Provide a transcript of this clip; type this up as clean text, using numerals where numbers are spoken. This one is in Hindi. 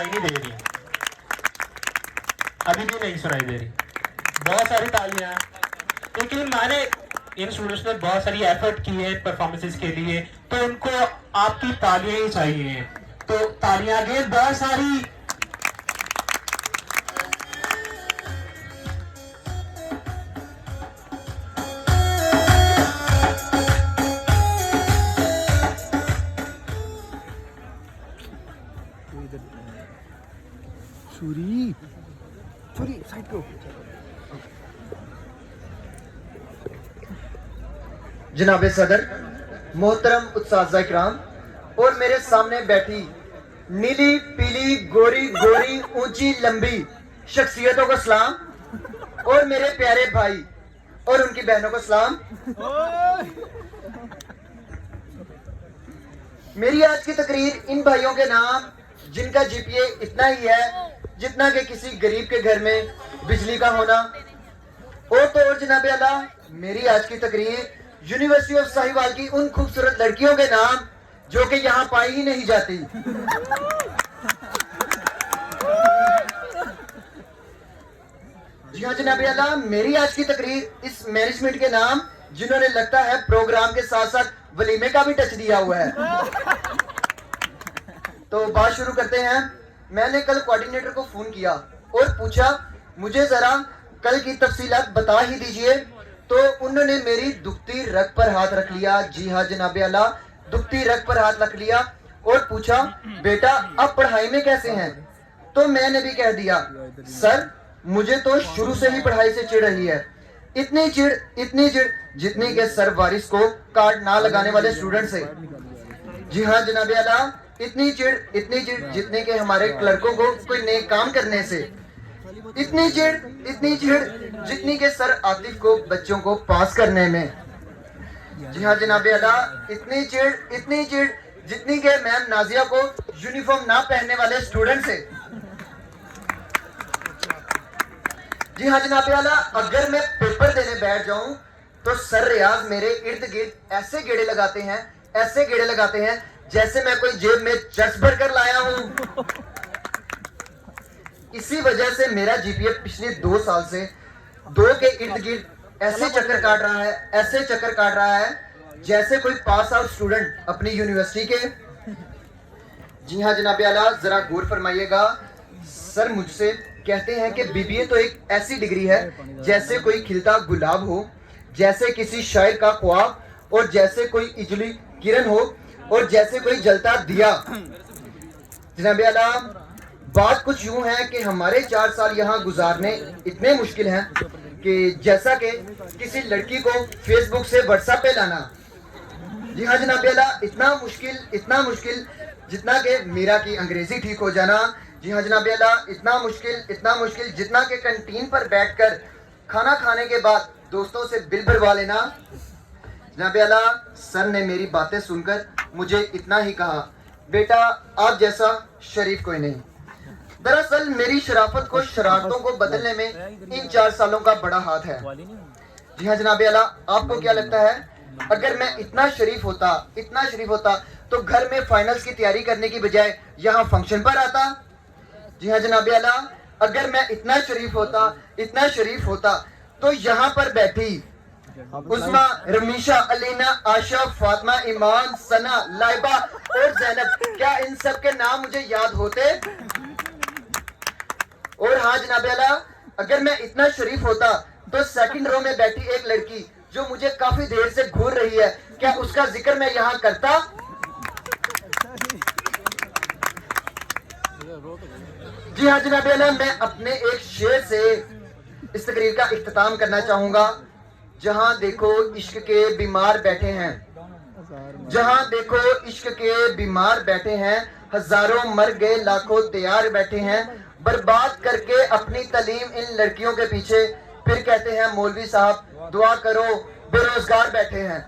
सुनाई नहीं दे रही, अभी भी नहीं सुनाई दे रही। बहुत सारी तालियां, क्योंकि मैंने इन स्टूडेंट्स ने बहुत सारी एफर्ट की है परफॉर्मेंसेस के लिए, तो उनको आपकी तालियां ही चाहिए। तो तालियां अगेन बहुत सारी। छुरी छुरी साइड को। जनाबे सदर, मोहतरम उत्साह इकराम और मेरे सामने बैठी नीली पीली गोरी गोरी ऊंची लंबी शख्सियतों को सलाम और मेरे प्यारे भाई और उनकी बहनों को सलाम। मेरी आज की तकरीर इन भाइयों के नाम जिनका जीपीए इतना ही है जितना कि किसी गरीब के घर में बिजली का होना। और तो और जनाबे आला, मेरी आज की तकरीर यूनिवर्सिटी ऑफ साहिवाल की उन खूबसूरत लड़कियों के नाम जो कि यहाँ पाई ही नहीं जाती। जी हाँ जनाबे आला, मेरी आज की तकरीर इस मैनेजमेंट के नाम जिन्होंने लगता है प्रोग्राम के साथ साथ वलीमे का भी टच दिया हुआ है। तो बात शुरू करते हैं। मैंने कल कोऑर्डिनेटर को फोन किया और पूछा मुझे जरा कल की तफसीलात बता ही दीजिए, तो उन्होंने मेरी दुखती रग पर हाथ रख लिया। जी हाँ जनाबे आला, दुखती रग पर हाथ रख लिया और पूछा बेटा अब पढ़ाई में कैसे हैं? तो मैंने भी कह दिया सर मुझे तो शुरू से ही पढ़ाई से चिढ़ रही है, इतनी चिढ़ जितनी के सर वारिस को कार्ड ना लगाने वाले स्टूडेंट से। जी हाँ जनाबे आला, इतनी चिढ़ जितने के हमारे क्लर्कों को कोई नए काम करने से, इतनी चिढ़ जितनी के सर आतिफ को बच्चों को पास करने में। जी हाँ जनाबे आला, इतनी चिढ़ जितनी के मैम नाजिया को यूनिफॉर्म ना पहनने वाले स्टूडेंट से। जी हाँ जनाबे आला, अगर मैं पेपर देने बैठ जाऊं तो सर रियाज मेरे इर्द गिर्द ऐसे गेड़े लगाते हैं जैसे मैं कोई जेब में चर्च भर कर लाया हूं। इसी वजह से मेरा जीपीए पिछले 2 साल से 2 के इर्द गिर्द ऐसे चक्कर काट रहा है जैसे कोई पास आउट स्टूडेंट अपनी यूनिवर्सिटी के। जी हाँ जनाबे आला, जरा गौर फरमाइएगा। सर मुझसे कहते हैं कि बीबीए तो एक ऐसी डिग्री है जैसे कोई खिलता गुलाब हो, जैसे किसी शायर का ख्वाब, और जैसे कोई इजली किरण हो, और जैसे कोई जलता दिया। जनाबे आला, बात कुछ यूं है कि हमारे 4 साल यहाँ गुजारने इतने मुश्किल हैं कि जैसा कि किसी लड़की को फेसबुक से व्हाट्सएप पे लाना। जी हाँ जनाबे आला, इतना मुश्किल जितना कि मीरा की अंग्रेजी ठीक हो जाना। जी हाँ जनाबे आला, इतना मुश्किल जितना कि कैंटीन पर बैठकर खाना खाने के बाद दोस्तों से बिल भरवा लेना। जनाबे आला, सर ने मेरी बातें सुनकर मुझे इतना ही कहा बेटा आप जैसा शरीफ कोई नहीं। दरअसल मेरी शराफत को शरारतों को बदलने में इन 4 सालों का बड़ा हाथ है। जी हाँ जनाबे आला, आपको क्या लगता है अगर मैं इतना शरीफ होता तो घर में फाइनल्स की तैयारी करने की बजाय यहाँ फंक्शन पर आता? जी हाँ जनाबे आला, अगर मैं इतना शरीफ होता तो यहाँ पर बैठी उस्मा, रमीशा, अलीना, आशा, फातिमा, ईमान, सना, लाइबा और जैनब, क्या इन सब के नाम मुझे याद होते? और हाँ जनाबे आला, अगर मैं इतना शरीफ होता तो सेकंड रो में बैठी एक लड़की जो मुझे काफी देर से घूर रही है, क्या उसका जिक्र मैं यहाँ करता? जी हाँ जनाबे आला, मैं अपने एक शेर से इस तकरीर का इख्तिताम करना चाहूंगा। जहां देखो इश्क के बीमार बैठे हैं, हजारों मर गए लाखों तैयार बैठे हैं, बर्बाद करके अपनी तालीम इन लड़कियों के पीछे, फिर कहते हैं मौलवी साहब दुआ करो बेरोजगार बैठे हैं।